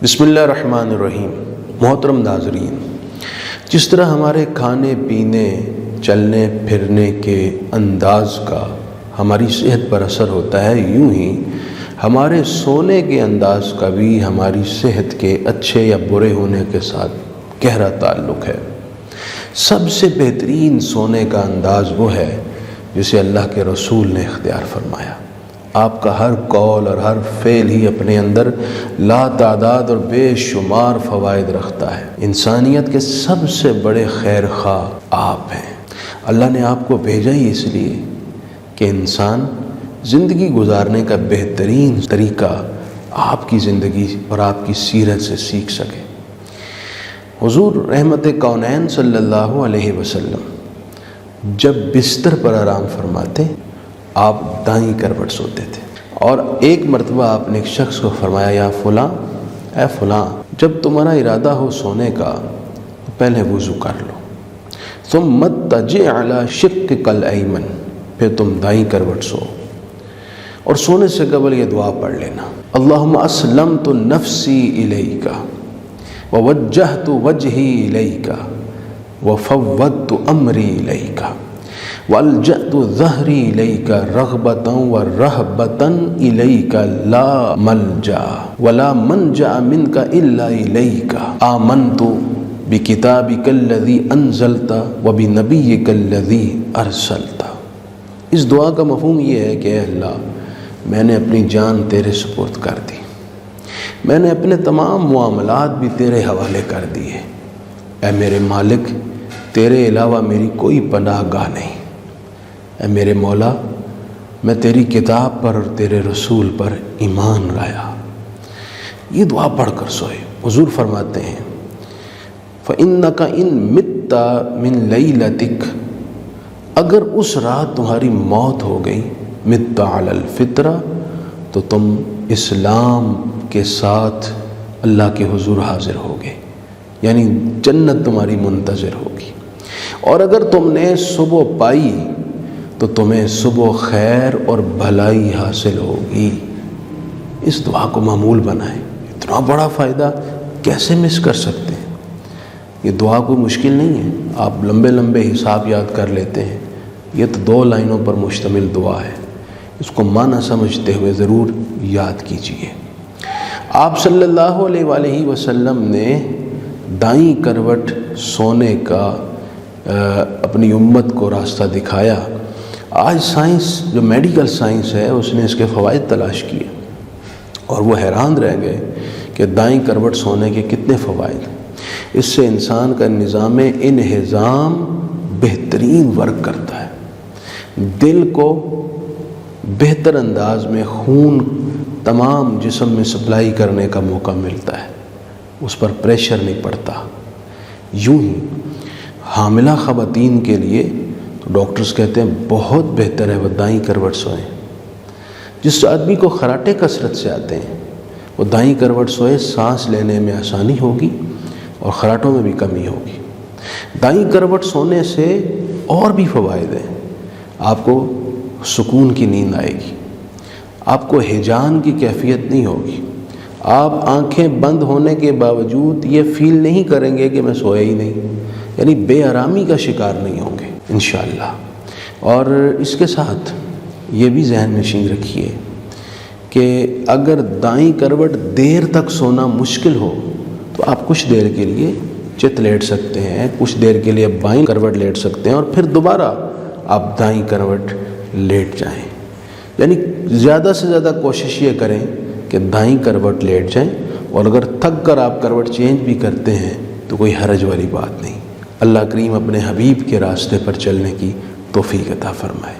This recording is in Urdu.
بسم اللہ الرحمن الرحیم۔ محترم ناظرین، جس طرح ہمارے کھانے پینے چلنے پھرنے کے انداز کا ہماری صحت پر اثر ہوتا ہے، یوں ہی ہمارے سونے کے انداز کا بھی ہماری صحت کے اچھے یا برے ہونے کے ساتھ گہرا تعلق ہے۔ سب سے بہترین سونے کا انداز وہ ہے جسے اللہ کے رسول نے اختیار فرمایا۔ آپ کا ہر قول اور ہر فعل ہی اپنے اندر لا تعداد اور بے شمار فوائد رکھتا ہے۔ انسانیت کے سب سے بڑے خیر خواہ آپ ہیں۔ اللہ نے آپ کو بھیجا ہی اس لیے کہ انسان زندگی گزارنے کا بہترین طریقہ آپ کی زندگی اور آپ کی سیرت سے سیکھ سکے۔ حضور رحمت کونین صلی اللہ علیہ وسلم جب بستر پر آرام فرماتے، آپ دائیں کروٹ سوتے تھے، اور ایک مرتبہ آپ نے ایک شخص کو فرمایا، یا فلاں، اے فلاں، جب تمہارا ارادہ ہو سونے کا تو پہلے وضو کر لو، ثم اضطجع علی شقک الایمن، پھر تم دائیں کروٹ سو، اور سونے سے قبل یہ دعا پڑھ لینا، اللہم اسلمت نفسی الیک ووجہت وجہی الیک وفوضت امری الیک وَأَلْجَأْتُ ظَهْرِي إِلَيْكَ رَغْبَةً وَرَهْبَةً إِلَيْكَ لَا مَلْجَأَ وَلَا مَنْجَأَ مِنْكَ إِلَّا إِلَيْكَ آمَنْتُ بِكِتَابِكَ الَّذِي أَنزَلْتَ وَبِنَبِيِّكَ الَّذِي أَرْسَلْتَ۔ اس دعا کا مفہوم یہ ہے کہ اے اللہ، میں نے اپنی جان تیرے سپرد کر دی، میں نے اپنے تمام معاملات بھی تیرے حوالے کر دیے، اے میرے مالک، تیرے علاوہ میری کوئی پناہ گاہ نہیں، اے میرے مولا، میں تیری کتاب پر اور تیرے رسول پر ایمان لایا۔ یہ دعا پڑھ کر سوئے۔ حضور فرماتے ہیں فَإِنَّكَ إِن مِتَّ مِن لَيْلَتِكَ، اگر اس رات تمہاری موت ہو گئی، مِتَّ عَلَى الْفِطْرَةِ، تو تم اسلام کے ساتھ اللہ کے حضور حاضر ہوگے، یعنی جنت تمہاری منتظر ہوگی، اور اگر تم نے صبح پائی تو تمہیں صبح خیر اور بھلائی حاصل ہوگی۔ اس دعا کو معمول بنائیں، اتنا بڑا فائدہ کیسے مس کر سکتے ہیں؟ یہ دعا کوئی مشکل نہیں ہے، آپ لمبے لمبے حساب یاد کر لیتے ہیں، یہ تو 2 لائنوں پر مشتمل دعا ہے، اس کو معنی سمجھتے ہوئے ضرور یاد کیجیے۔ آپ صلی اللہ علیہ وآلہ وسلم نے دائیں کروٹ سونے کا اپنی امت کو راستہ دکھایا۔ آج سائنس، جو میڈیکل سائنس ہے، اس نے اس کے فوائد تلاش کیے، اور وہ حیران رہ گئے کہ دائیں کروٹ سونے کے کتنے فوائد۔ اس سے انسان کا نظام انہضام بہترین ورک کرتا ہے، دل کو بہتر انداز میں خون تمام جسم میں سپلائی کرنے کا موقع ملتا ہے، اس پر پریشر نہیں پڑتا۔ یوں ہی حاملہ خواتین کے لیے تو ڈاکٹرز کہتے ہیں بہت بہتر ہے وہ دائیں کروٹ سوئیں۔ جس آدمی کو خراٹے کثرت سے آتے ہیں وہ دائیں کروٹ سوئے، سانس لینے میں آسانی ہوگی اور خراٹوں میں بھی کمی ہوگی۔ دائیں کروٹ سونے سے اور بھی فوائد ہیں، آپ کو سکون کی نیند آئے گی، آپ کو ہیجان کی کیفیت نہیں ہوگی، آپ آنکھیں بند ہونے کے باوجود یہ فیل نہیں کریں گے کہ میں سویا ہی نہیں، یعنی بے آرامی کا شکار نہیں ہوں گے انشاءاللہ۔ اور اس کے ساتھ یہ بھی ذہن نشین رکھیے کہ اگر دائیں کروٹ دیر تک سونا مشکل ہو تو آپ کچھ دیر کے لیے چت لیٹ سکتے ہیں، کچھ دیر کے لیے بائیں کروٹ لیٹ سکتے ہیں، اور پھر دوبارہ آپ دائیں کروٹ لیٹ جائیں، یعنی زیادہ سے زیادہ کوشش یہ کریں کہ دائیں کروٹ لیٹ جائیں، اور اگر تھک کر آپ کروٹ چینج بھی کرتے ہیں تو کوئی حرج والی بات نہیں۔ اللہ کریم اپنے حبیب کے راستے پر چلنے کی توفیق عطا فرمائے۔